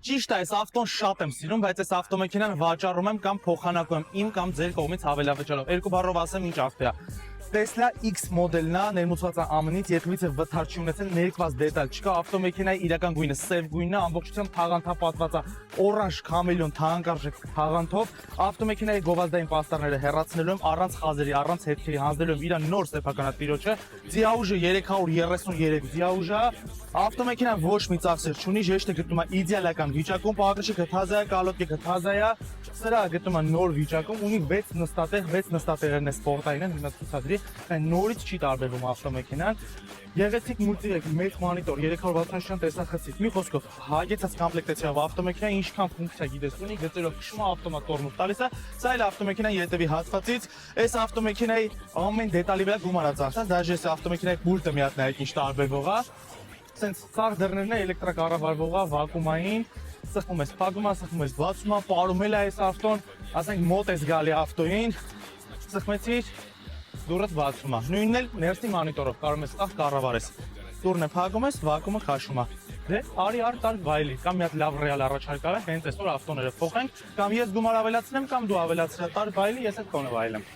Ճիշտ է, այս ավտոն շատ եմ սիրում, բայց այս ավտոմեքենան վաճառում եմ կամ փոխանակում եմ իմ կամ ձեր կողմից հավելավճարով։ Երկու բառով ասեմ ինչ ավտո է։ Tesla X մոդելն է, ներմուծված է ԱՄՆ-ից, երբևիցե վթար չի ունեցել, ներկված դետալ չկա, ավտոմեքենայի իրական գույնը սև գույնն է, ամբողջությամբ թաղանթապատված է օրանժ քամելյոն թաղանթարժեք թաղանթով, ավտոմեքենայի գովազդային պաստառները հեռացնելու եմ առանց խազերի, առանց հետքերի, հանձնելու եմ իր նոր սեփականատիրոջը, ձիաուժը 333 ձիաուժ է, ավտոմեքենան ոչ մի ծախսեր չունի, ժեշտը գտնում է իդեալական վիճակում, պահակաշը գթազա է, կալոտկը գթազա է, սրա գտնում է նոր վիճակում, ունի 6 նստատեղ, 6 նստատեղերն է սպորտային են, հիմա ցուցադրի, նորից չի տարբերվում ավտոմեքենան։ Գեղեցիկ մուլտիրեք, մեծ մոնիտոր, 360 տեսախցիկ, մի խոսքով, հագեցած կոմպլեկտացիայով ավտոմեքենա ինչքան ֆունկցիա գիտես ունի, գծերով քշում է ավտոմատ տորմուզ տալիս է, սա էլ ավտոմեքենայի ետևի հատվածից, այս ավտոմեքենայի ամեն դետալի վրա գումար է ծախսած, դաժե այս ավտոմեքենայի պուլտը մի հատ նայեք ինչ տարբերվող է, սենց սաղ դռներն է էլեկտրակառավարվող է, վակուումային, սխում ես, փակում է, սխում ես, բացում է, պարումել է այս ավտոն, ասենք մոտ ես գալի ավտոյին, սխմեցիր, դուրս բացում է, նույնն էլ ներսի մոնիտորով կարող ես սաղ կառավարես, դուրն է փակում ես, վակումը քաշում է, դե արի տալ վայելի, կամ մի հատ լավ ռեալ առաջարկա հենց այսօր ավտոները փոխենք, կամ ես գումար ավելացնեմ, կամ դու ավելացրա տալ վայելի, ես էլ քոնը վայելեմ։